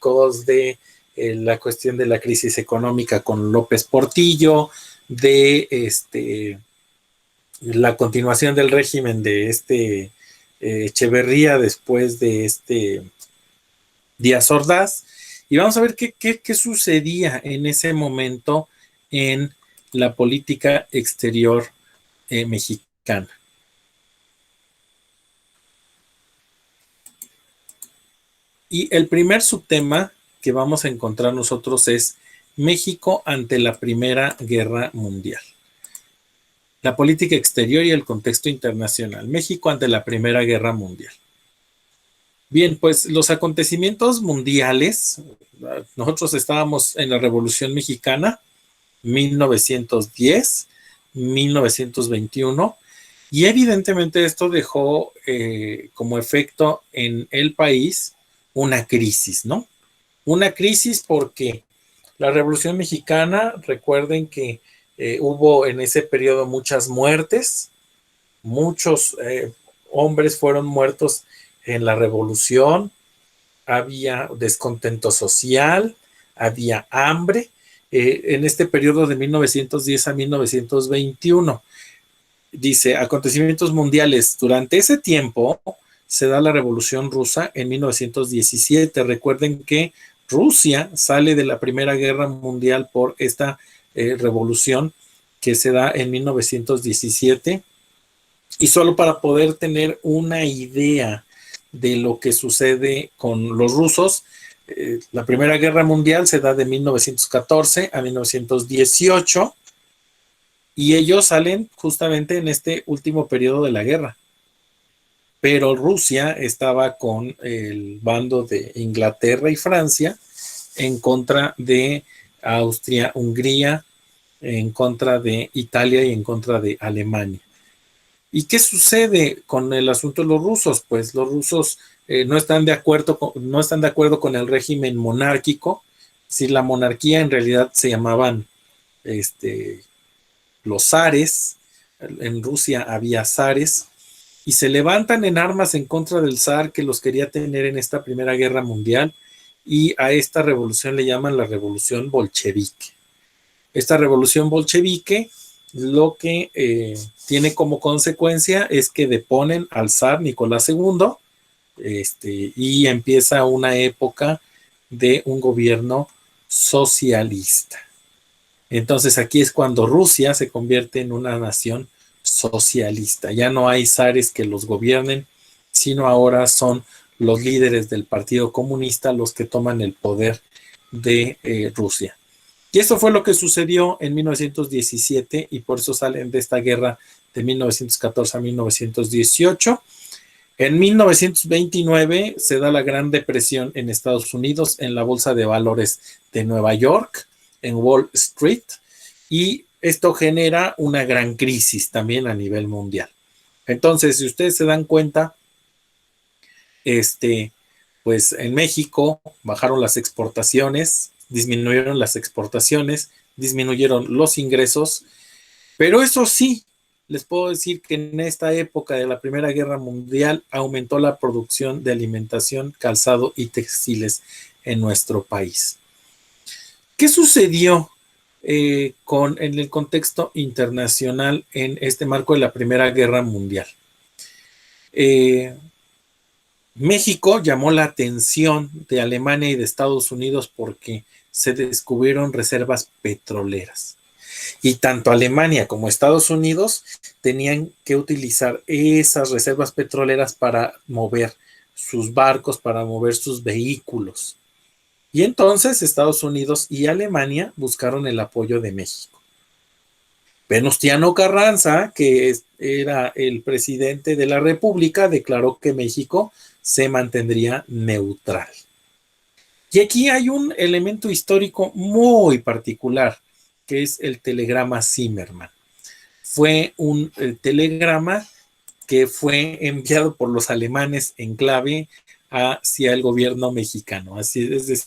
políticos, de la cuestión de la crisis económica con López Portillo, de la continuación del régimen de Echeverría después de Díaz Ordaz, y vamos a ver qué sucedía en ese momento en la política exterior mexicana. Y el primer subtema que vamos a encontrar nosotros es México ante la Primera Guerra Mundial. La política exterior y el contexto internacional. México ante la Primera Guerra Mundial. Bien, pues los acontecimientos mundiales, nosotros estábamos en la Revolución Mexicana, 1910, 1921, y evidentemente esto dejó como efecto en el país una crisis, ¿no? Una crisis porque la Revolución Mexicana, recuerden que hubo en ese periodo muchas muertes, muchos hombres fueron muertos en la revolución, había descontento social, había hambre, en este periodo de 1910 a 1921. Dice, acontecimientos mundiales. Durante ese tiempo se da la Revolución Rusa en 1917. Recuerden que Rusia sale de la Primera Guerra Mundial por esta revolución que se da en 1917. Y solo para poder tener una idea de lo que sucede con los rusos, la Primera Guerra Mundial se da de 1914 a 1918 y ellos salen justamente en este último periodo de la guerra. Pero Rusia estaba con el bando de Inglaterra y Francia en contra de Austria, Hungría, en contra de Italia y en contra de Alemania. ¿Y qué sucede con el asunto de los rusos? Pues los rusos no están de acuerdo con el régimen monárquico. Si la monarquía en realidad se llamaban los zares, en Rusia había zares, y se levantan en armas en contra del zar que los quería tener en esta Primera Guerra Mundial, y a esta revolución le llaman la revolución bolchevique. Esta revolución bolchevique lo que tiene como consecuencia es que deponen al zar Nicolás II y empieza una época de un gobierno socialista. Entonces aquí es cuando Rusia se convierte en una nación socialista. Ya no hay zares que los gobiernen, sino ahora son los líderes del Partido Comunista los que toman el poder de Rusia. Y eso fue lo que sucedió en 1917 y por eso salen de esta guerra de 1914 a 1918. En 1929 se da la Gran Depresión en Estados Unidos en la Bolsa de Valores de Nueva York, en Wall Street, y esto genera una gran crisis también a nivel mundial. Entonces, si ustedes se dan cuenta, pues en México bajaron las exportaciones, disminuyeron las exportaciones, disminuyeron los ingresos, pero eso sí, les puedo decir que en esta época de la Primera Guerra Mundial aumentó la producción de alimentación, calzado y textiles en nuestro país. ¿Qué sucedió en el contexto internacional en este marco de la Primera Guerra Mundial? México llamó la atención de Alemania y de Estados Unidos porque se descubrieron reservas petroleras. Y tanto Alemania como Estados Unidos tenían que utilizar esas reservas petroleras para mover sus barcos, para mover sus vehículos. Y entonces Estados Unidos y Alemania buscaron el apoyo de México. Venustiano Carranza, que era el presidente de la República, declaró que México se mantendría neutral. Y aquí hay un elemento histórico muy particular, que es el telegrama Zimmermann. Fue un telegrama que fue enviado por los alemanes en clave hacia el gobierno mexicano, es decir,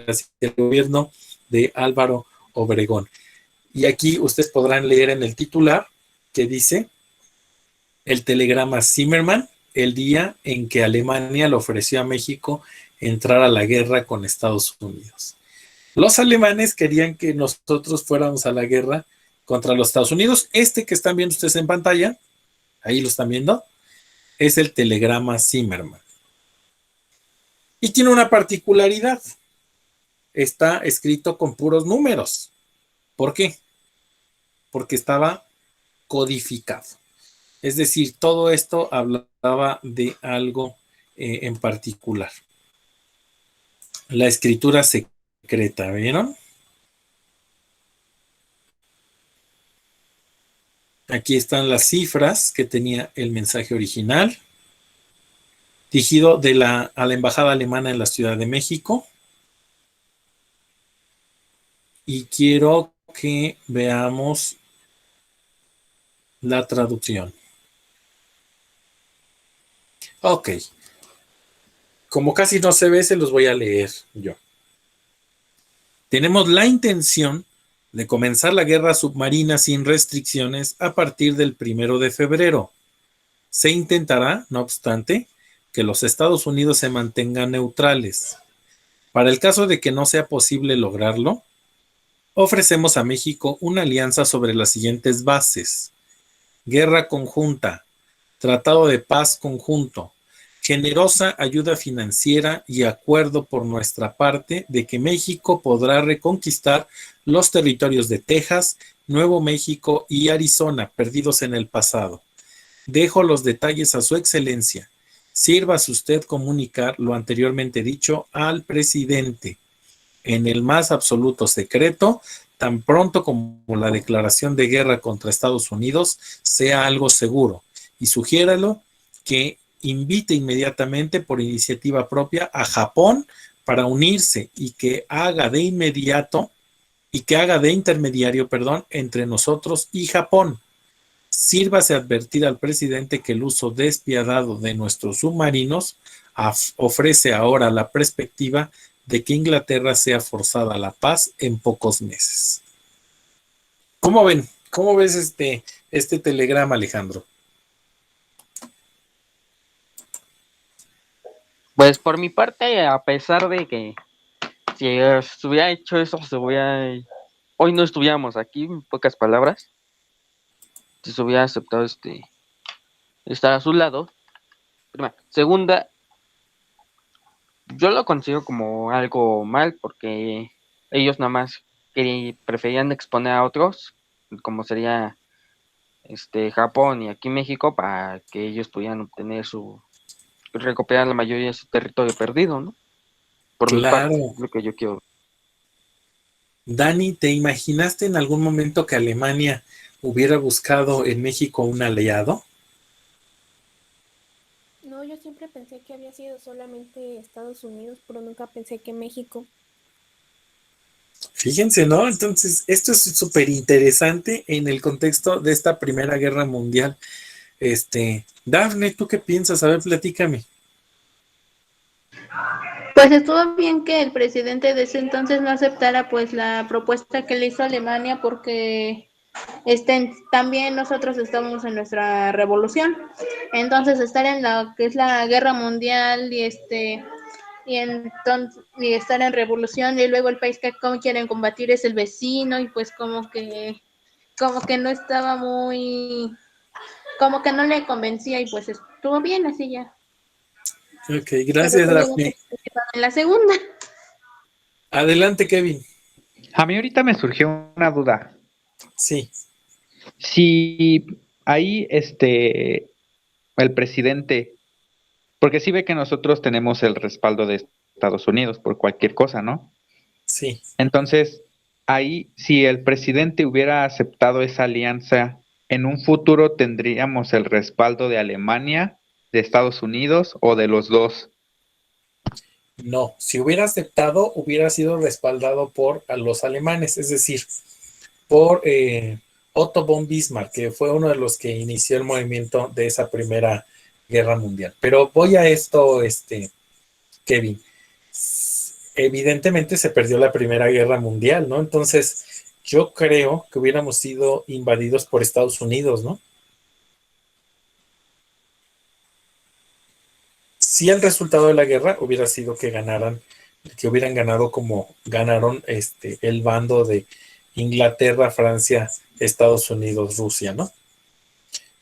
hacia el gobierno de Álvaro Obregón. Y aquí ustedes podrán leer en el titular que dice: el telegrama Zimmermann, el día en que Alemania le ofreció a México entrar a la guerra con Estados Unidos. Los alemanes querían que nosotros fuéramos a la guerra contra los Estados Unidos. Este que están viendo ustedes en pantalla, ahí lo están viendo, es el telegrama Zimmermann. Y tiene una particularidad. Está escrito con puros números. ¿Por qué? Porque estaba codificado. Es decir, todo esto hablaba de algo en particular. La escritura secreta, ¿vieron? Aquí están las cifras que tenía el mensaje original, dirigido a la embajada alemana en la Ciudad de México. Y quiero que veamos la traducción. Ok. Como casi no se ve, se los voy a leer yo. Tenemos la intención de comenzar la guerra submarina sin restricciones a partir del 1 de febrero. Se intentará, no obstante, que los Estados Unidos se mantengan neutrales. Para el caso de que no sea posible lograrlo, ofrecemos a México una alianza sobre las siguientes bases: guerra conjunta, tratado de paz conjunto, generosa ayuda financiera y acuerdo por nuestra parte de que México podrá reconquistar los territorios de Texas, Nuevo México y Arizona perdidos en el pasado. Dejo los detalles a su excelencia. Sírvase usted comunicar lo anteriormente dicho al presidente en el más absoluto secreto, tan pronto como la declaración de guerra contra Estados Unidos sea algo seguro, y sugiéralo que invite inmediatamente por iniciativa propia a Japón para unirse y que haga de intermediario, entre nosotros y Japón. Sírvase advertir al presidente que el uso despiadado de nuestros submarinos ofrece ahora la perspectiva de que Inglaterra sea forzada a la paz en pocos meses. ¿Cómo ven? ¿Cómo ves este telegrama, Alejandro? Pues por mi parte, a pesar de que si se hubiera hecho eso, hoy no estuviéramos aquí, en pocas palabras, si se hubiera aceptado estar a su lado. Primera. Segunda, yo lo considero como algo mal porque ellos nada más preferían exponer a otros, como sería Japón y aquí México, para que ellos pudieran obtener recuperar la mayoría de su territorio perdido, ¿no? Por mi parte, Claro. lo que yo quiero. Dani, ¿te imaginaste en algún momento que Alemania hubiera buscado en México un aliado? No, yo siempre pensé que había sido solamente Estados Unidos, pero nunca pensé que México. Fíjense, ¿no? Entonces, esto es súper interesante en el contexto de esta Primera Guerra Mundial. Dafne, ¿tú qué piensas? A ver, platícame. Pues estuvo bien que el presidente de ese entonces no aceptara pues la propuesta que le hizo Alemania porque también nosotros estamos en nuestra revolución. Entonces estar en la que es la guerra mundial y estar en revolución y luego el país que como quieren combatir es el vecino y pues como que no estaba como que no le convencía y pues estuvo bien así ya. Ok, Pero gracias, tuvimos que Dafne. participar en la segunda. Adelante, Kevin. A mí ahorita me surgió una duda. Sí. Si ahí el presidente, porque sí ve que nosotros tenemos el respaldo de Estados Unidos por cualquier cosa, ¿no? Sí. Entonces, ahí si el presidente hubiera aceptado esa alianza, en un futuro tendríamos el respaldo de Alemania, de Estados Unidos o de los dos. No, si hubiera aceptado, hubiera sido respaldado por los alemanes, es decir, por Otto von Bismarck, que fue uno de los que inició el movimiento de esa Primera Guerra Mundial. Pero voy a esto, Kevin. Evidentemente se perdió la Primera Guerra Mundial, ¿no? Entonces, yo creo que hubiéramos sido invadidos por Estados Unidos, ¿no? si el resultado de la guerra hubiera sido que hubieran ganado como ganaron el bando de Inglaterra, Francia, Estados Unidos, Rusia, ¿no?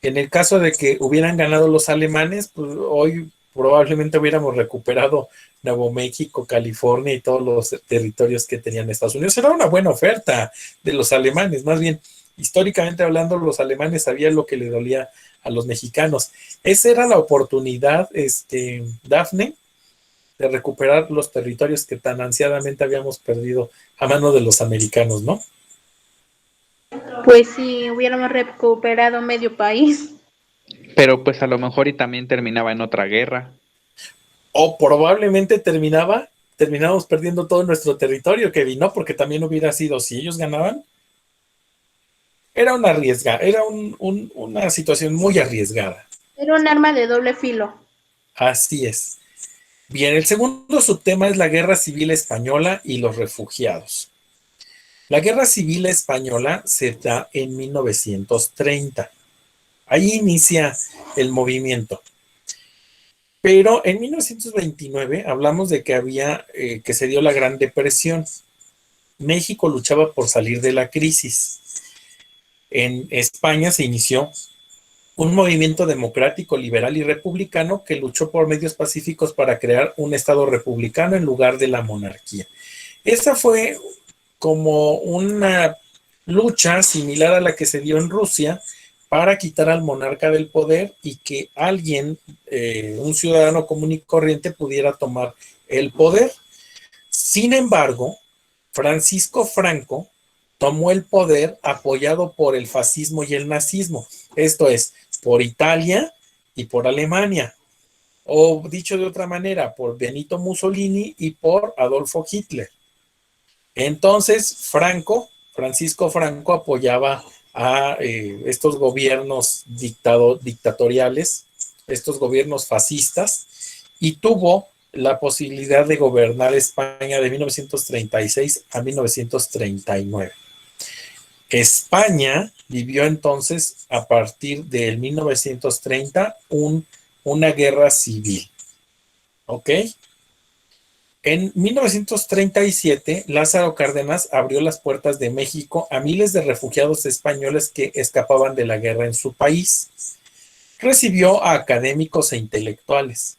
En el caso de que hubieran ganado los alemanes, pues hoy probablemente hubiéramos recuperado Nuevo México, California y todos los territorios que tenían Estados Unidos. Era una buena oferta de los alemanes, más bien, históricamente hablando, los alemanes sabían lo que le dolía a los mexicanos. Esa era la oportunidad, Dafne, de recuperar los territorios que tan ansiadamente habíamos perdido a mano de los americanos, ¿no? Pues si hubiéramos recuperado medio país. Pero pues a lo mejor y también terminaba en otra guerra. O probablemente terminábamos perdiendo todo nuestro territorio, Kevin, ¿no? Porque también hubiera sido, si ellos ganaban, era una situación muy arriesgada. Era un arma de doble filo. Así es. Bien, el segundo subtema es la Guerra Civil Española y los refugiados. La Guerra Civil Española se da en 1930. Ahí inicia el movimiento. Pero en 1929 hablamos de que se dio la Gran Depresión. México luchaba por salir de la crisis. En España se inició un movimiento democrático, liberal y republicano que luchó por medios pacíficos para crear un Estado republicano en lugar de la monarquía. Esa fue como una lucha similar a la que se dio en Rusia para quitar al monarca del poder y que alguien, un ciudadano común y corriente, pudiera tomar el poder. Sin embargo, Francisco Franco tomó el poder apoyado por el fascismo y el nazismo, esto es, por Italia y por Alemania, o dicho de otra manera, por Benito Mussolini y por Adolfo Hitler. Entonces, Francisco Franco apoyaba a estos gobiernos dictatoriales, estos gobiernos fascistas, y tuvo la posibilidad de gobernar España de 1936 a 1939. España vivió entonces, a partir del 1930, una guerra civil. ¿Ok? En 1937, Lázaro Cárdenas abrió las puertas de México a miles de refugiados españoles que escapaban de la guerra en su país. Recibió a académicos e intelectuales.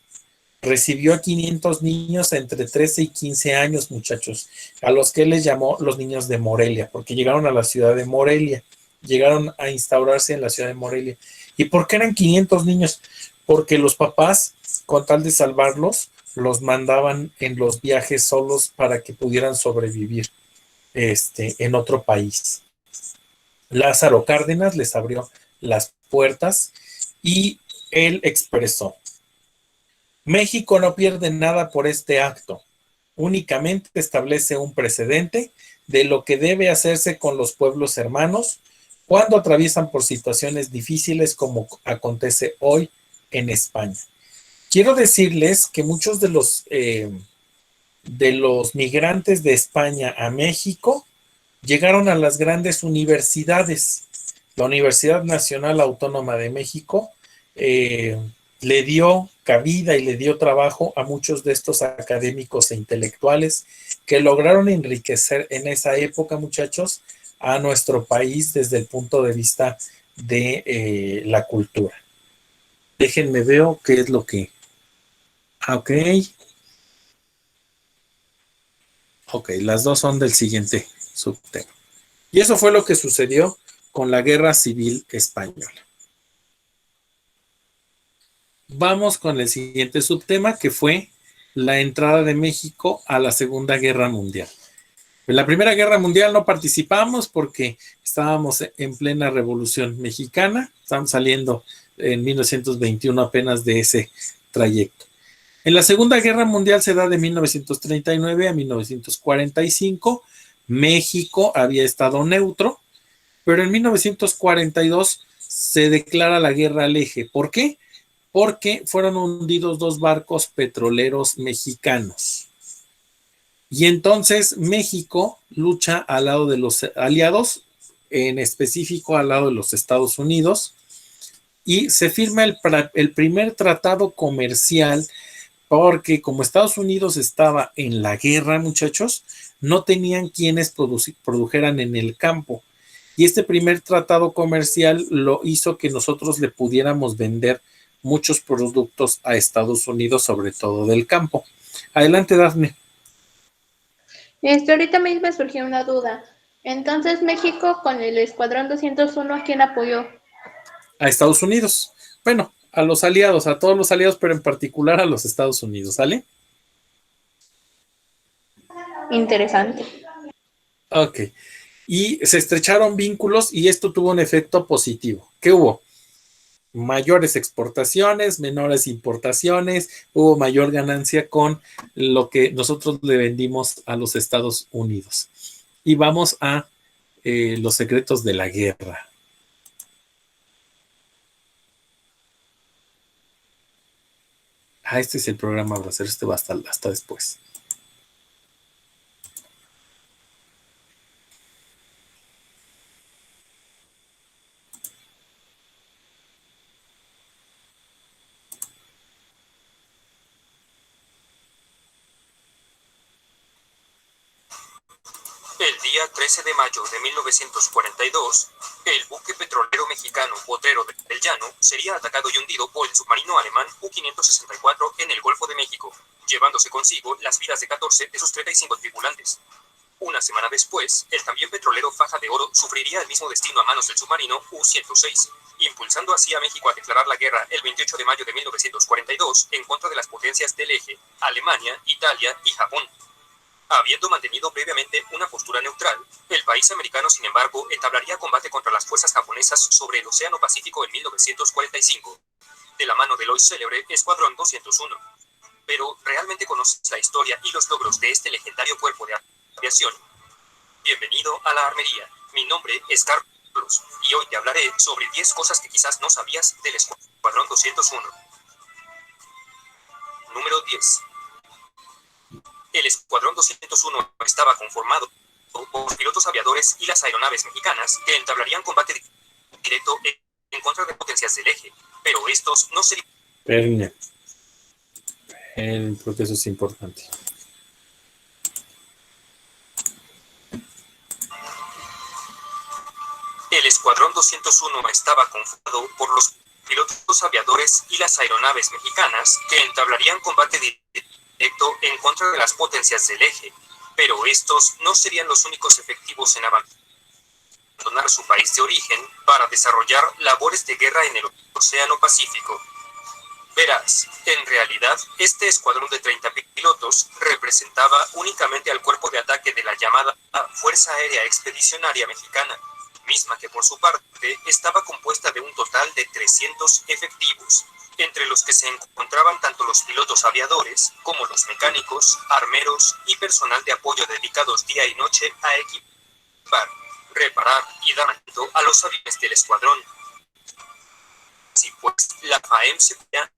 Recibió a 500 niños entre 13 y 15 años, muchachos, a los que les llamó los niños de Morelia, porque llegaron a la ciudad de Morelia, llegaron a instaurarse en la ciudad de Morelia. ¿Y por qué eran 500 niños? Porque los papás, con tal de salvarlos, los mandaban en los viajes solos para que pudieran sobrevivir en otro país. Lázaro Cárdenas les abrió las puertas y él expresó: México no pierde nada por este acto, únicamente establece un precedente de lo que debe hacerse con los pueblos hermanos cuando atraviesan por situaciones difíciles como acontece hoy en España. Quiero decirles que muchos de los migrantes de España a México llegaron a las grandes universidades. La Universidad Nacional Autónoma de México le dio cabida y le dio trabajo a muchos de estos académicos e intelectuales que lograron enriquecer en esa época, muchachos, a nuestro país desde el punto de vista de la cultura. Déjenme ver qué es lo que... Ok, las dos son del siguiente subtema. Y eso fue lo que sucedió con la Guerra Civil Española. Vamos con el siguiente subtema, que fue la entrada de México a la Segunda Guerra Mundial. En la Primera Guerra Mundial no participamos porque estábamos en plena Revolución Mexicana, estamos saliendo en 1921 apenas de ese trayecto. En la Segunda Guerra Mundial se da de 1939 a 1945. México había estado neutro, pero en 1942 se declara la guerra al eje. ¿Por qué? Porque fueron hundidos 2 barcos petroleros mexicanos. Y entonces México lucha al lado de los aliados, en específico al lado de los Estados Unidos, y se firma el primer tratado comercial porque como Estados Unidos estaba en la guerra, muchachos, no tenían quienes produjeran en el campo. Y este primer tratado comercial lo hizo que nosotros le pudiéramos vender muchos productos a Estados Unidos, sobre todo del campo. Adelante, Dafne. Ahorita mismo me surgió una duda. Entonces, México con el Escuadrón 201, ¿a quién apoyó? A Estados Unidos. Bueno, a los aliados, a todos los aliados, pero en particular a los Estados Unidos, ¿sale? Interesante. Ok. Y se estrecharon vínculos y esto tuvo un efecto positivo. ¿Qué hubo? Mayores exportaciones, menores importaciones, hubo mayor ganancia con lo que nosotros le vendimos a los Estados Unidos. Y vamos a los secretos de la guerra. Este es el programa Bracero, este va hasta después. El día 13 de mayo de 1942, el buque petrolero mexicano Potrero del Llano sería atacado y hundido por el submarino alemán U-564 en el Golfo de México, llevándose consigo las vidas de 14 de sus 35 tripulantes. Una semana después, el también petrolero Faja de Oro sufriría el mismo destino a manos del submarino U-106, impulsando así a México a declarar la guerra el 28 de mayo de 1942 en contra de las potencias del eje, Alemania, Italia y Japón. Habiendo mantenido previamente una postura neutral, el país americano, sin embargo, entablaría combate contra las fuerzas japonesas sobre el Océano Pacífico en 1945, de la mano del hoy célebre Escuadrón 201. Pero, ¿realmente conoces la historia y los logros de este legendario cuerpo de aviación? Bienvenido a la armería. Mi nombre es Carlos, y hoy te hablaré sobre 10 cosas que quizás no sabías del Escuadrón 201. Número 10. El Escuadrón 201 estaba conformado por pilotos aviadores y las aeronaves mexicanas que entablarían combate directo en contra de potencias del eje, pero estos no serían... Porque eso es importante. El Escuadrón 201 estaba conformado por los pilotos aviadores y las aeronaves mexicanas que entablarían combate directo en contra de las potencias del eje, pero estos no serían los únicos efectivos en abandonar su país de origen para desarrollar labores de guerra en el Océano Pacífico. Verás, en realidad, este escuadrón de 30 pilotos representaba únicamente al cuerpo de ataque de la llamada Fuerza Aérea Expedicionaria Mexicana, misma que por su parte estaba compuesta de un total de 300 efectivos, entre los que se encontraban tanto los pilotos aviadores como los mecánicos, armeros y personal de apoyo dedicados día y noche a equipar, reparar y dar mantenimiento a los aviones del escuadrón. Así pues, la FAEM se veía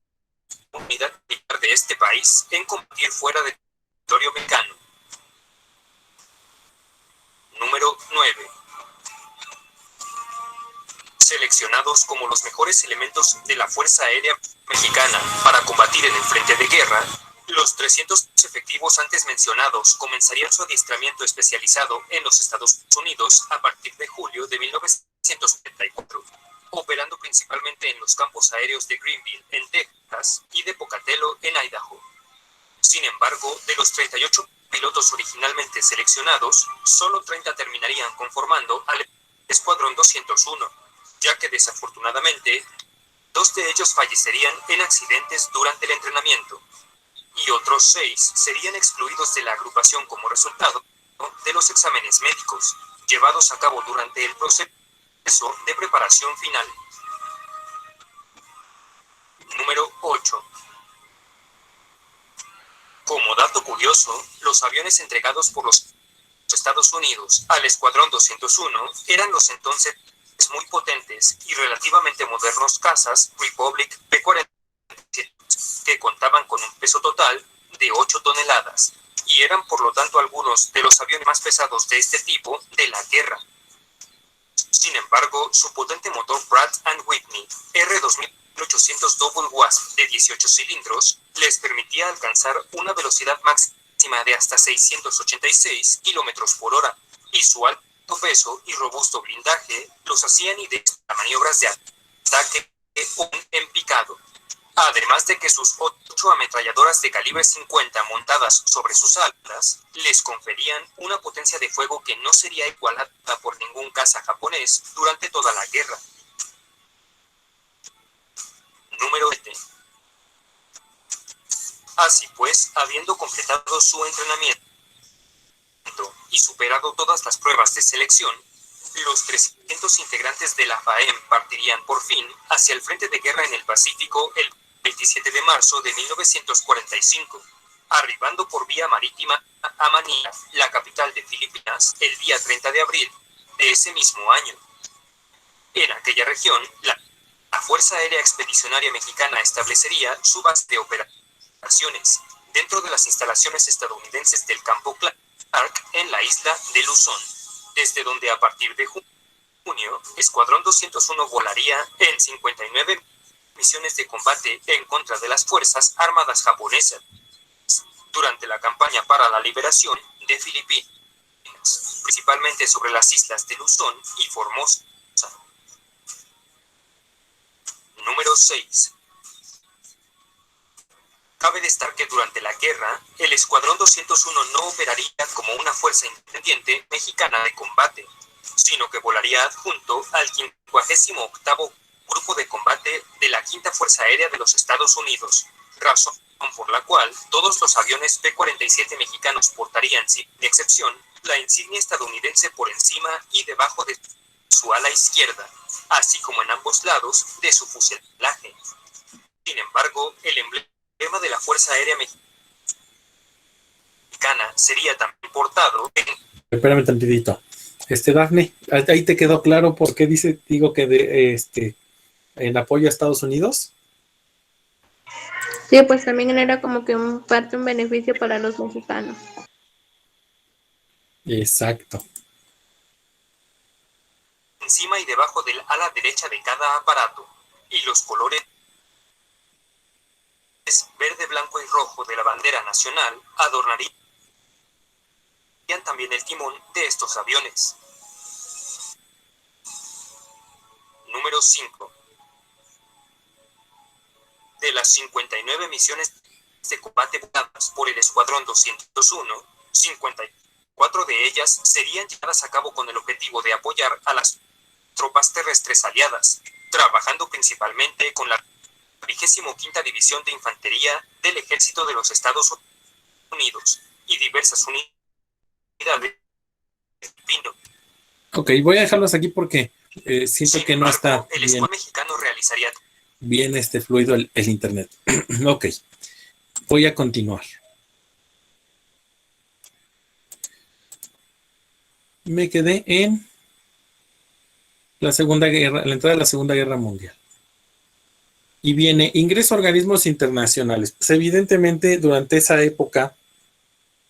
unidad militar de este país en combatir fuera del territorio mexicano. Número 9. Seleccionados como los mejores elementos de la Fuerza Aérea Mexicana para combatir en el frente de guerra, los 300 efectivos antes mencionados comenzarían su adiestramiento especializado en los Estados Unidos a partir de julio de 1974, operando principalmente en los campos aéreos de Greenville, en Texas, y de Pocatello, en Idaho. Sin embargo, de los 38 pilotos originalmente seleccionados, solo 30 terminarían conformando al Escuadrón 201, ya que desafortunadamente 2 de ellos fallecerían en accidentes durante el entrenamiento, y otros 6 serían excluidos de la agrupación como resultado de los exámenes médicos llevados a cabo durante el proceso de preparación final. Número 8. Como dato curioso, los aviones entregados por los Estados Unidos al Escuadrón 201 eran los entonces muy potentes y relativamente modernos cazas Republic P-47, que contaban con un peso total de 8 toneladas, y eran por lo tanto algunos de los aviones más pesados de este tipo de la guerra. Sin embargo, su potente motor Pratt & Whitney R2800 Double Wasp de 18 cilindros les permitía alcanzar una velocidad máxima de hasta 686 kilómetros por hora, y su alto peso y robusto blindaje los hacían ideales para maniobras de ataque en picado. Además de que sus 8 ametralladoras de calibre 50 montadas sobre sus alas les conferían una potencia de fuego que no sería igualada por ningún caza japonés durante toda la guerra. Número 7. Así pues, habiendo completado su entrenamiento y superado todas las pruebas de selección, los 300 integrantes de la FAEM partirían por fin hacia el frente de guerra en el Pacífico el 27 de marzo de 1945, arribando por vía marítima a Manila, la capital de Filipinas, el día 30 de abril de ese mismo año. En aquella región, la Fuerza Aérea Expedicionaria Mexicana establecería su base de operaciones dentro de las instalaciones estadounidenses del campo Clark en la isla de Luzón, desde donde a partir de junio, Escuadrón 201 volaría en 59 misiones de combate en contra de las Fuerzas Armadas japonesas durante la campaña para la liberación de Filipinas, principalmente sobre las islas de Luzón y Formosa. Número 6. Cabe destacar que durante la guerra, el Escuadrón 201 no operaría como una fuerza independiente mexicana de combate, sino que volaría adjunto al 58º Grupo de Combate de la Quinta Fuerza Aérea de los Estados Unidos, razón por la cual todos los aviones P-47 mexicanos portarían, sin excepción, la insignia estadounidense por encima y debajo de su ala izquierda, así como en ambos lados de su fuselaje. Sin embargo, el emblema de la Fuerza Aérea Mexicana sería también portado en... Espérame tantitito. Dafne, ahí te quedó claro por qué digo que en apoyo a Estados Unidos. Sí, pues también era como que un beneficio para los mexicanos. Exacto. Encima y debajo del ala derecha de cada aparato, y los colores verde, blanco y rojo de la bandera nacional adornarían también el timón de estos aviones. Número 5. De las 59 misiones de combate voladas por el Escuadrón 201, 54 de ellas serían llevadas a cabo con el objetivo de apoyar a las tropas terrestres aliadas, trabajando principalmente con la 25ª División de Infantería del Ejército de los Estados Unidos y diversas unidades. Ok, voy a dejarlos aquí porque siento que no está el bien, Escuadrón mexicano realizaría bien fluido el internet. Ok, voy a continuar. Me quedé en la Segunda Guerra, la entrada de la Segunda Guerra Mundial. Y viene ingreso a organismos internacionales. Pues evidentemente durante esa época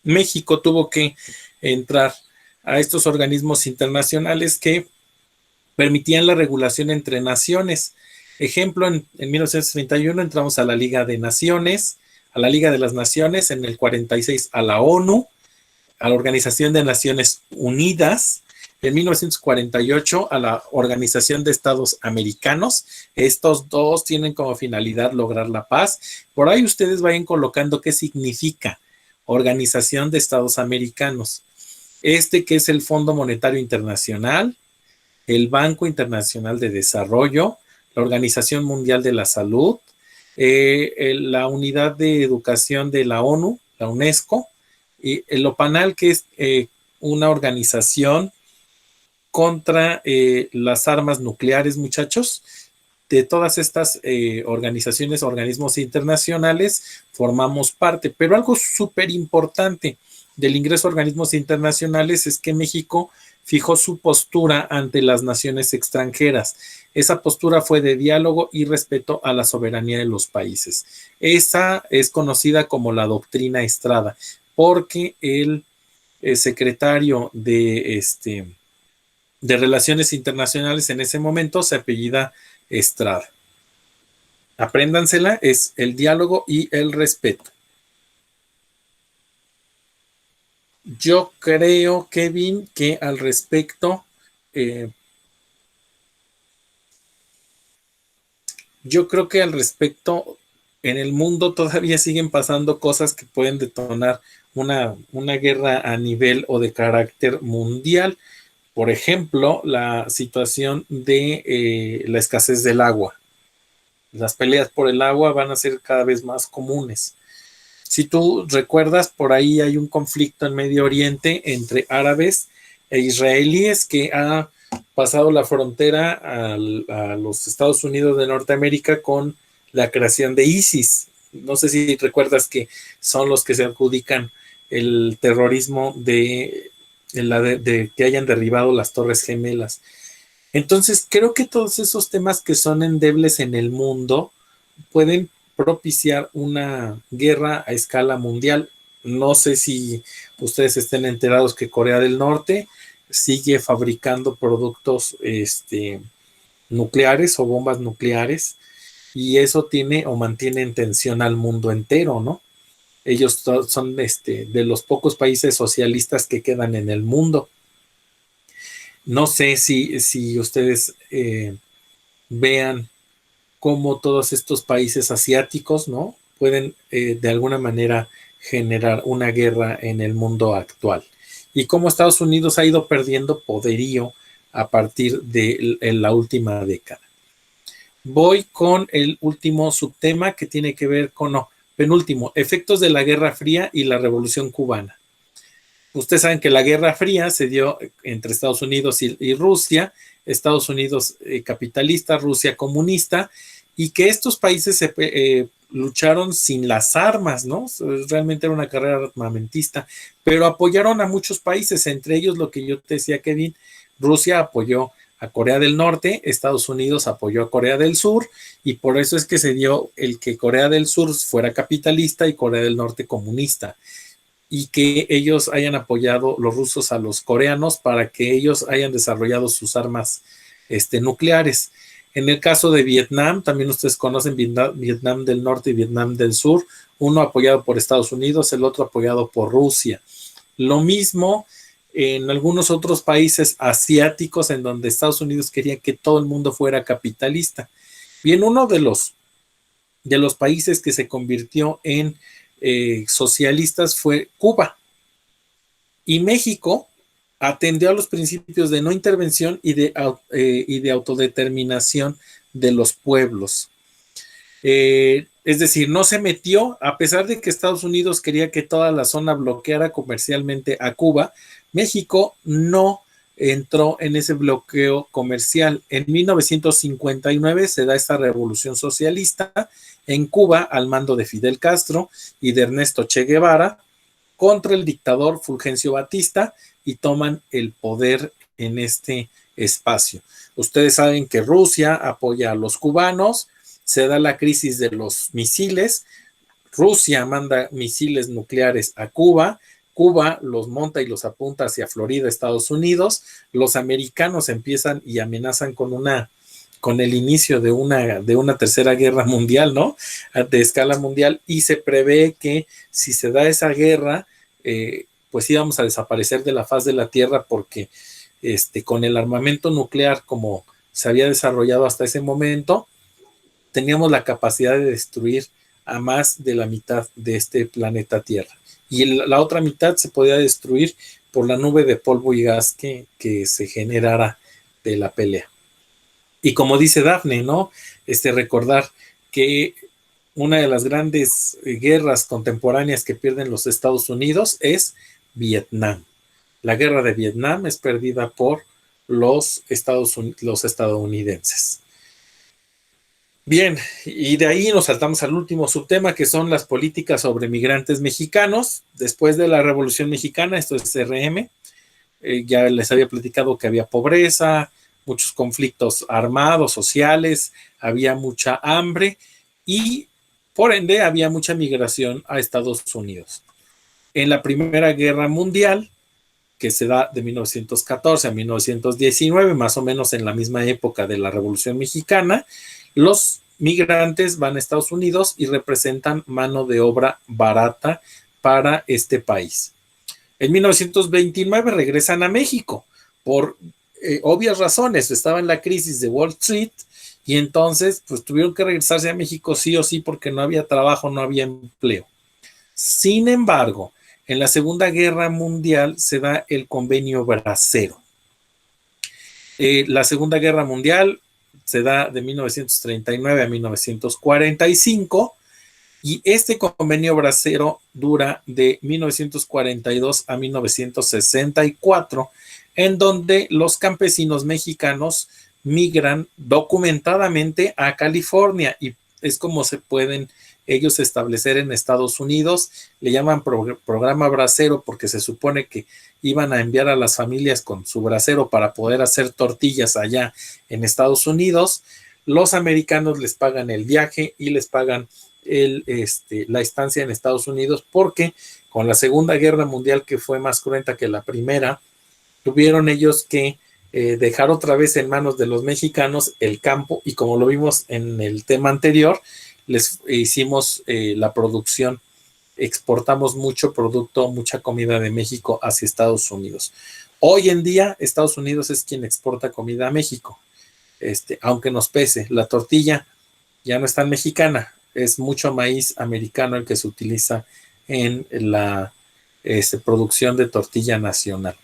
México tuvo que entrar a estos organismos internacionales que permitían la regulación entre naciones. Ejemplo, en 1931 entramos a la Liga de Naciones, a la Liga de las Naciones, en el 46 a la ONU, a la Organización de Naciones Unidas, en 1948 a la Organización de Estados Americanos. Estos dos tienen como finalidad lograr la paz. Por ahí ustedes vayan colocando qué significa Organización de Estados Americanos. Que es el Fondo Monetario Internacional, el Banco Internacional de Desarrollo, la Organización Mundial de la Salud, la Unidad de Educación de la ONU, la UNESCO, y el OPANAL, que es una organización contra las armas nucleares, muchachos. De todas estas organizaciones, organismos internacionales, formamos parte. Pero algo súper importante del ingreso a organismos internacionales es que México fijó su postura ante las naciones extranjeras. Esa postura fue de diálogo y respeto a la soberanía de los países. Esa es conocida como la doctrina Estrada, porque el secretario de Relaciones Internacionales en ese momento se apellida Estrada. Apréndansela, es el diálogo y el respeto. Yo creo, Kevin, que al respecto, en el mundo todavía siguen pasando cosas que pueden detonar una guerra a nivel o de carácter mundial. Por ejemplo, la situación de la escasez del agua. Las peleas por el agua van a ser cada vez más comunes. Si tú recuerdas, por ahí hay un conflicto en Medio Oriente entre árabes e israelíes que ha pasado la frontera a los Estados Unidos de Norteamérica con la creación de ISIS. No sé si recuerdas que son los que se adjudican el terrorismo de que hayan derribado las Torres Gemelas. Entonces, creo que todos esos temas que son endebles en el mundo pueden propiciar una guerra a escala mundial. No sé si ustedes estén enterados que Corea del Norte sigue fabricando productos nucleares o bombas nucleares, y eso tiene o mantiene en tensión al mundo entero, ¿no? Ellos son de los pocos países socialistas que quedan en el mundo. No sé si ustedes vean cómo todos estos países asiáticos, ¿no?, pueden de alguna manera generar una guerra en el mundo actual, y cómo Estados Unidos ha ido perdiendo poderío a partir de la última década. Voy con el último subtema que tiene que ver con, penúltimo, efectos de la Guerra Fría y la Revolución Cubana. Ustedes saben que la Guerra Fría se dio entre Estados Unidos y Rusia, Estados Unidos capitalista, Rusia comunista, y que estos países lucharon sin las armas, ¿no? Realmente era una carrera armamentista, pero apoyaron a muchos países, entre ellos lo que yo te decía, Kevin, Rusia apoyó a Corea del Norte, Estados Unidos apoyó a Corea del Sur, y por eso es que se dio el que Corea del Sur fuera capitalista y Corea del Norte comunista, y que ellos hayan apoyado, los rusos, a los coreanos para que ellos hayan desarrollado sus armas nucleares. En el caso de Vietnam, también ustedes conocen Vietnam del Norte y Vietnam del Sur, uno apoyado por Estados Unidos, el otro apoyado por Rusia. Lo mismo en algunos otros países asiáticos en donde Estados Unidos quería que todo el mundo fuera capitalista. Bien, uno de los países que se convirtió en socialistas fue Cuba, y México atendió a los principios de no intervención y de autodeterminación de los pueblos. Es decir, no se metió, a pesar de que Estados Unidos quería que toda la zona bloqueara comercialmente a Cuba. México no entró en ese bloqueo comercial. En 1959 se da esta revolución socialista en Cuba al mando de Fidel Castro y de Ernesto Che Guevara contra el dictador Fulgencio Batista, y toman el poder en este espacio. Ustedes saben que Rusia apoya a los cubanos, se da la crisis de los misiles, Rusia manda misiles nucleares a Cuba, Cuba los monta y los apunta hacia Florida, Estados Unidos, los americanos empiezan y amenazan con el inicio de una tercera guerra mundial, ¿no?, de escala mundial, y se prevé que si se da esa guerra, pues íbamos a desaparecer de la faz de la Tierra, porque con el armamento nuclear como se había desarrollado hasta ese momento, teníamos la capacidad de destruir a más de la mitad de este planeta Tierra, y la otra mitad se podía destruir por la nube de polvo y gas que se generara de la pelea. Y como dice Dafne, ¿no?, recordar que una de las grandes guerras contemporáneas que pierden los Estados Unidos es Vietnam. La guerra de Vietnam es perdida por los estadounidenses. Bien, y de ahí nos saltamos al último subtema, que son las políticas sobre migrantes mexicanos. Después de la Revolución Mexicana, esto es RM, ya les había platicado que había pobreza, muchos conflictos armados, sociales, había mucha hambre y por ende había mucha migración a Estados Unidos. En la Primera Guerra Mundial, que se da de 1914 a 1919, más o menos en la misma época de la Revolución Mexicana, los migrantes van a Estados Unidos y representan mano de obra barata para este país. En 1929 regresan a México por obvias razones. Estaba en la crisis de Wall Street y entonces pues tuvieron que regresarse a México sí o sí porque no había trabajo, no había empleo. Sin embargo, en la Segunda Guerra Mundial se da el Convenio Bracero. La Segunda Guerra Mundial se da de 1939 a 1945 y este Convenio Bracero dura de 1942 a 1964, en donde los campesinos mexicanos migran documentadamente a California y es como se pueden ellos establecer en Estados Unidos. Le llaman programa bracero porque se supone que iban a enviar a las familias con su bracero para poder hacer tortillas allá en Estados Unidos. Los americanos les pagan el viaje y les pagan la estancia en Estados Unidos porque con la Segunda Guerra Mundial, que fue más cruenta que la primera, tuvieron ellos que dejar otra vez en manos de los mexicanos el campo y como lo vimos en el tema anterior, les hicimos la producción, exportamos mucho producto, mucha comida de México hacia Estados Unidos. Hoy en día Estados Unidos es quien exporta comida a México, aunque nos pese, la tortilla ya no es tan mexicana, es mucho maíz americano el que se utiliza en la producción de tortilla nacional.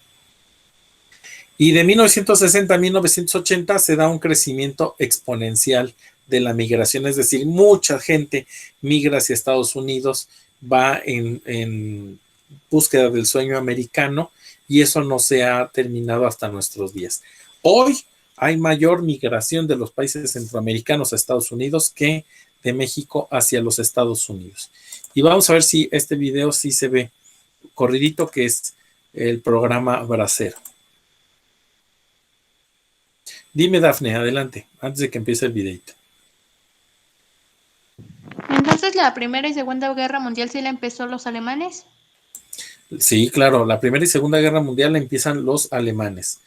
Y de 1960 a 1980 se da un crecimiento exponencial de la migración, es decir, mucha gente migra hacia Estados Unidos, va en búsqueda del sueño americano y eso no se ha terminado hasta nuestros días. Hoy hay mayor migración de los países centroamericanos a Estados Unidos que de México hacia los Estados Unidos. Y vamos a ver si este video sí se ve corridito, que es el programa Bracero. Dime, Dafne, adelante, antes de que empiece el videito. Entonces, ¿la Primera y Segunda Guerra Mundial sí la empezó los alemanes? Sí, claro, la Primera y Segunda Guerra Mundial la empiezan los alemanes.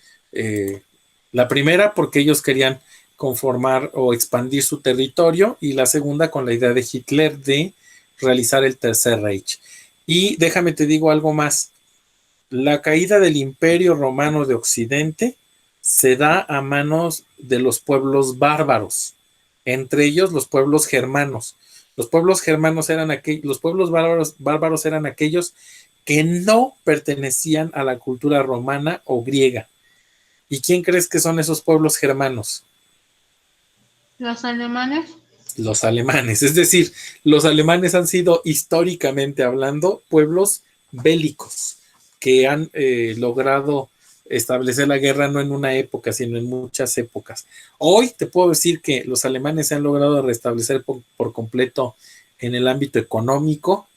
La primera porque ellos querían conformar o expandir su territorio y la segunda con la idea de Hitler de realizar el Tercer Reich. Y déjame te digo algo más. La caída del Imperio Romano de Occidente se da a manos de los pueblos bárbaros, entre ellos los pueblos germanos. Los pueblos germanos eran los pueblos bárbaros eran aquellos que no pertenecían a la cultura romana o griega. ¿Y quién crees que son esos pueblos germanos? ¿Los alemanes? Los alemanes, es decir, los alemanes han sido históricamente hablando pueblos bélicos que han logrado establecer la guerra no en una época, sino en muchas épocas. Hoy te puedo decir que los alemanes se han logrado restablecer por completo en el ámbito económico,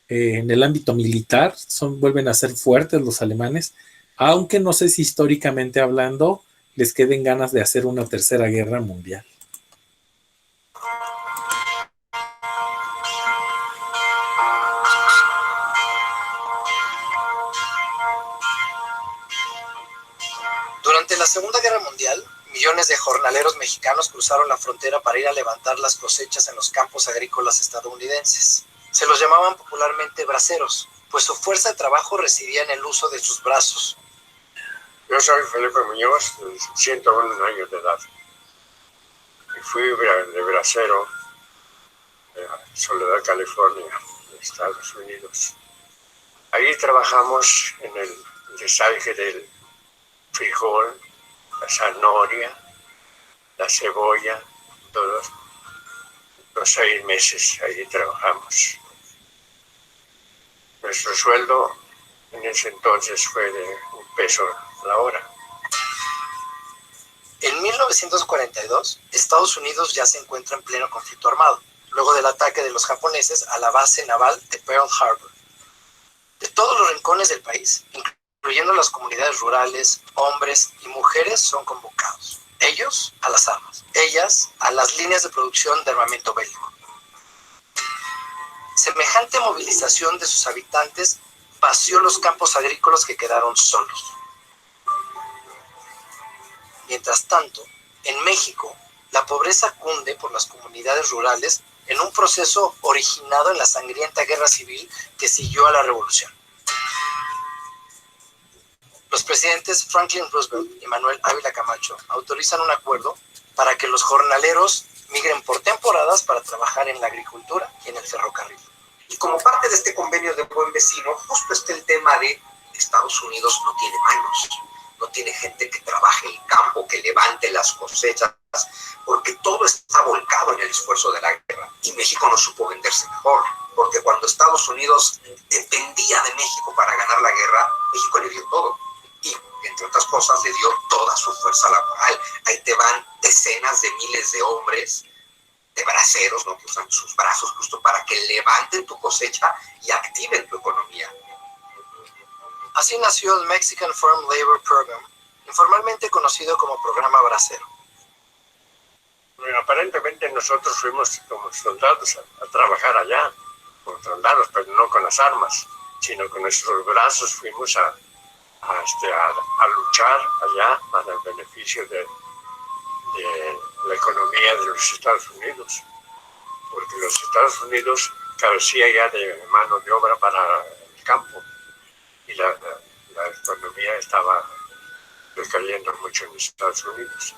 en el ámbito militar, vuelven a ser fuertes los alemanes, aunque no sé si históricamente hablando les queden ganas de hacer una tercera guerra mundial. Durante la Segunda Guerra Mundial, millones de jornaleros mexicanos cruzaron la frontera para ir a levantar las cosechas en los campos agrícolas estadounidenses. Se los llamaban popularmente braceros, pues su fuerza de trabajo residía en el uso de sus brazos. Yo soy Felipe Muñoz, de 101 años de edad, y fui de bracero a Soledad, California, en Estados Unidos. Ahí trabajamos en el desague del frijol, la zanahoria, la cebolla, todos los 6 meses ahí trabajamos. Nuestro sueldo en ese entonces fue de $1 la hora. En 1942, Estados Unidos ya se encuentra en pleno conflicto armado, luego del ataque de los japoneses a la base naval de Pearl Harbor. De todos los rincones del país, incluyendo las comunidades rurales, hombres y mujeres son convocados. Ellos a las armas, ellas a las líneas de producción de armamento bélico. Semejante movilización de sus habitantes vació los campos agrícolas que quedaron solos. Mientras tanto, en México, La pobreza cunde por las comunidades rurales en un proceso originado en la sangrienta guerra civil que siguió a la revolución. Los presidentes Franklin Roosevelt y Manuel Ávila Camacho autorizan un acuerdo para que los jornaleros migren por temporadas para trabajar en la agricultura y en el ferrocarril. Y como parte de este convenio de buen vecino, justo está el tema de Estados Unidos no tiene manos, no tiene gente que trabaje el campo, que levante las cosechas, porque todo está volcado en el esfuerzo de la guerra. Y México no supo venderse mejor, porque cuando Estados Unidos dependía de México para ganar la guerra, México le dio todo. Y, entre otras cosas, le dio toda su fuerza laboral. Ahí te van decenas de miles de hombres, de braceros, ¿no?, que usan sus brazos justo para que levanten tu cosecha y activen tu economía. Así nació el Mexican Farm Labor Program, informalmente conocido como Programa Bracero. Bueno, aparentemente nosotros fuimos como soldados a trabajar allá, como soldados, pero no con las armas, sino con nuestros brazos fuimos a luchar allá para el beneficio de la economía de los Estados Unidos, porque los Estados Unidos carecía ya de mano de obra para el campo y la economía estaba decayendo mucho en los Estados Unidos.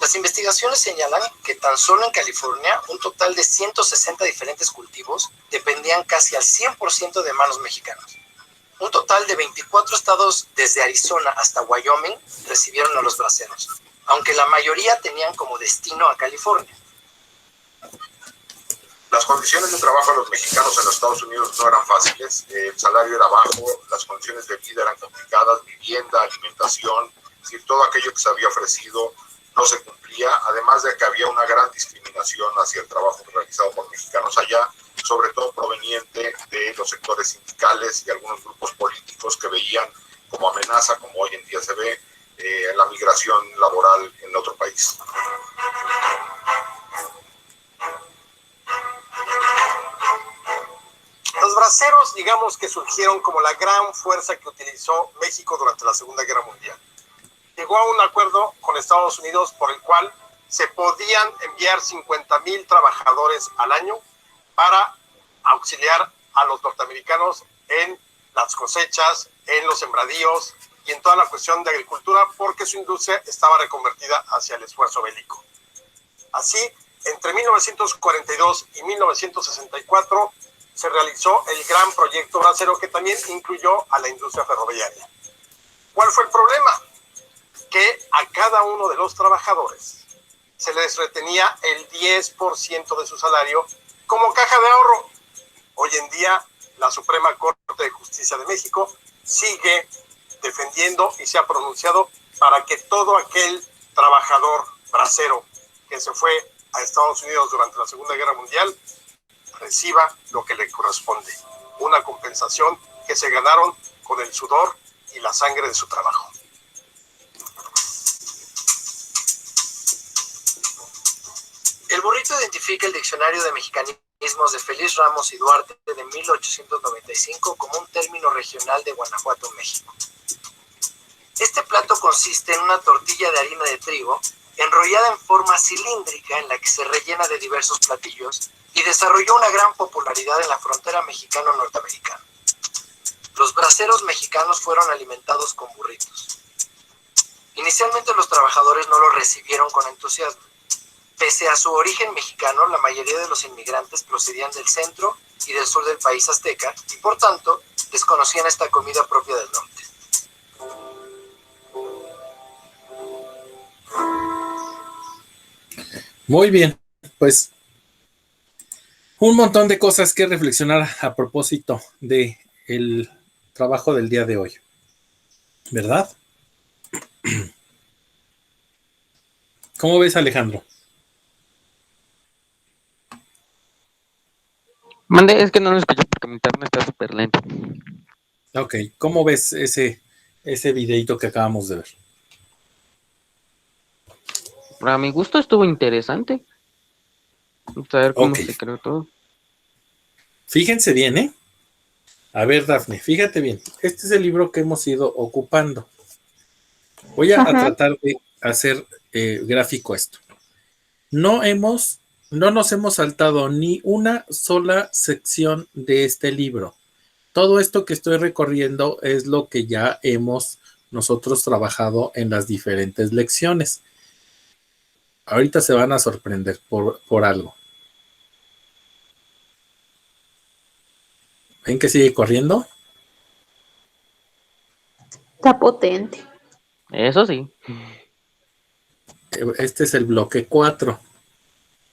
Las investigaciones señalan que tan solo en California un total de 160 diferentes cultivos dependían casi al 100% de manos mexicanas. Un total de 24 estados desde Arizona hasta Wyoming recibieron a los braceros, aunque la mayoría tenían como destino a California. Las condiciones de trabajo de los mexicanos en los Estados Unidos no eran fáciles, el salario era bajo, las condiciones de vida eran complicadas, vivienda, alimentación, es decir, todo aquello que se había ofrecido no se cumplía, además de que había una gran discriminación hacia el trabajo realizado por mexicanos allá, sobre todo proveniente de los sectores sindicales y algunos grupos políticos que veían como amenaza, como hoy en día se ve, la migración laboral en otro país. Los braceros, digamos que surgieron como la gran fuerza que utilizó México durante la Segunda Guerra Mundial. Llegó a un acuerdo con Estados Unidos por el cual se podían enviar 50,000 trabajadores al año para auxiliar a los norteamericanos en las cosechas, en los sembradíos y en toda la cuestión de agricultura, porque su industria estaba reconvertida hacia el esfuerzo bélico. Así, entre 1942 y 1964 se realizó el gran proyecto bracero, que también incluyó a la industria ferroviaria. ¿Cuál fue el problema? Que a cada uno de los trabajadores se les retenía el 10% de su salario como caja de ahorro. Hoy en día, la Suprema Corte de Justicia de México sigue defendiendo y se ha pronunciado para que todo aquel trabajador bracero que se fue a Estados Unidos durante la Segunda Guerra Mundial reciba lo que le corresponde, una compensación que se ganaron con el sudor y la sangre de su trabajo. El burrito identifica el Diccionario de Mexicanismos de Félix Ramos y Duarte de 1895 como un término regional de Guanajuato, México. Este plato consiste en una tortilla de harina de trigo enrollada en forma cilíndrica en la que se rellena de diversos platillos y desarrolló una gran popularidad en la frontera mexicano-norteamericana. Los braceros mexicanos fueron alimentados con burritos. Inicialmente los trabajadores no lo recibieron con entusiasmo. Pese a su origen mexicano, la mayoría de los inmigrantes procedían del centro y del sur del país azteca y, por tanto, desconocían esta comida propia del norte. Muy bien, pues un montón de cosas que reflexionar a propósito de el trabajo del día de hoy, ¿verdad? ¿Cómo ves, Alejandro? Mande, es que no lo escucho porque mi internet está súper lento. Ok, ¿cómo ves ese videito que acabamos de ver? Para mi gusto estuvo interesante. Vamos a ver cómo se creó todo. Fíjense bien, ¿eh? A ver, Dafne, fíjate bien. Este es el libro que hemos ido ocupando. Voy a Ajá. tratar de hacer gráfico esto. No nos hemos saltado ni una sola sección de este libro. Todo esto que estoy recorriendo es lo que ya hemos nosotros trabajado en las diferentes lecciones. Ahorita se van a sorprender por algo. ¿Ven que sigue corriendo? Está potente. Eso sí. Este es el bloque 4.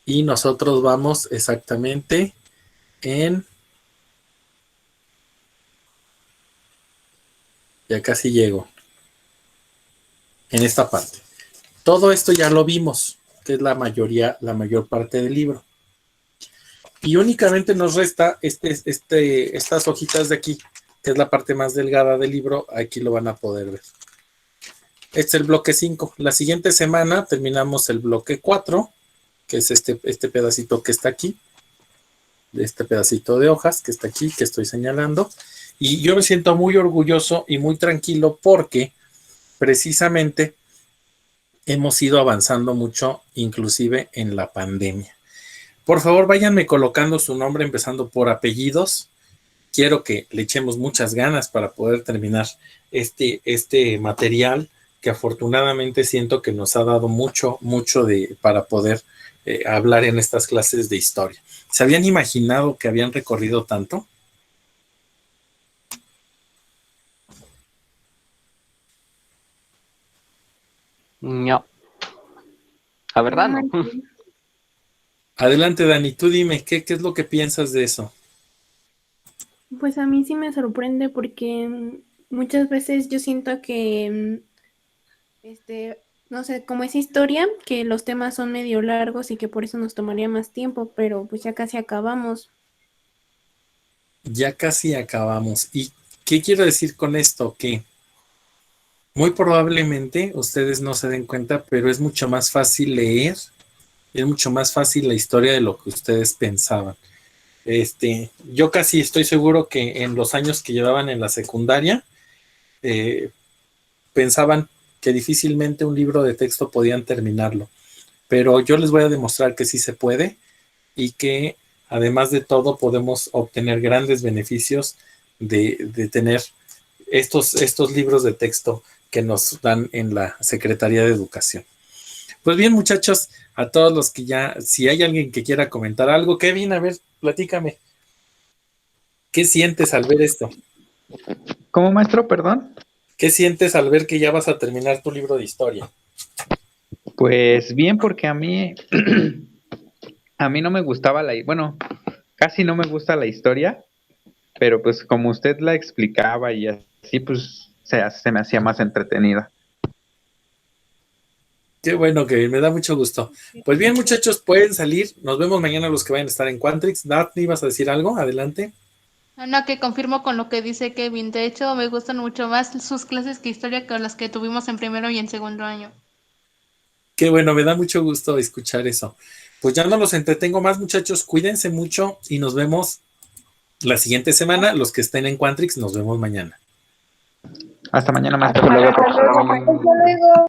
Y nosotros vamos exactamente en... Ya casi llego. En esta parte. Todo esto ya lo vimos, que es la mayor parte del libro. Y únicamente nos resta estas hojitas de aquí, que es la parte más delgada del libro. Aquí lo van a poder ver. Este es el bloque 5. La siguiente semana terminamos el bloque 4, que es este pedacito que está aquí. Este pedacito de hojas que está aquí, que estoy señalando. Y yo me siento muy orgulloso y muy tranquilo porque precisamente hemos ido avanzando mucho, inclusive en la pandemia. Por favor, váyanme colocando su nombre empezando por apellidos. Quiero que le echemos muchas ganas para poder terminar este material que afortunadamente siento que nos ha dado mucho para poder hablar en estas clases de historia. ¿Se habían imaginado que habían recorrido tanto? No. La verdad, no. Adelante, Dani, tú dime, ¿qué es lo que piensas de eso? Pues a mí sí me sorprende porque muchas veces yo siento que, no sé, como es historia, que los temas son medio largos y que por eso nos tomaría más tiempo, pero pues ya casi acabamos. Ya casi acabamos. ¿Y qué quiero decir con esto? Que muy probablemente ustedes no se den cuenta, pero es mucho más fácil leer, es mucho más fácil la historia de lo que ustedes pensaban. Yo casi estoy seguro que en los años que llevaban en la secundaria, pensaban que difícilmente un libro de texto podían terminarlo. Pero yo les voy a demostrar que sí se puede y que además de todo podemos obtener grandes beneficios de tener estos libros de texto que nos dan en la Secretaría de Educación. Pues bien, muchachos, a todos los que ya, si hay alguien que quiera comentar algo, Kevin, a ver, platícame. ¿Qué sientes al ver esto? ¿Cómo, maestro? Perdón. ¿Qué sientes al ver que ya vas a terminar tu libro de historia? Pues bien, porque a mí no me gustaba casi no me gusta la historia, pero pues como usted la explicaba y así, pues se me hacía más entretenida. Qué bueno, que me da mucho gusto. Pues bien, muchachos, pueden salir. Nos vemos mañana los que vayan a estar en Quantrix. Daphne, ¿ibas a decir algo? Adelante. No, que confirmo con lo que dice Kevin. De hecho, me gustan mucho más sus clases que historia que las que tuvimos en primero y en segundo año. Qué bueno, me da mucho gusto escuchar eso. Pues ya no los entretengo más, muchachos. Cuídense mucho y nos vemos la siguiente semana. Los que estén en Quantrix, nos vemos mañana. Hasta mañana, maestro. Hasta luego. Hasta luego.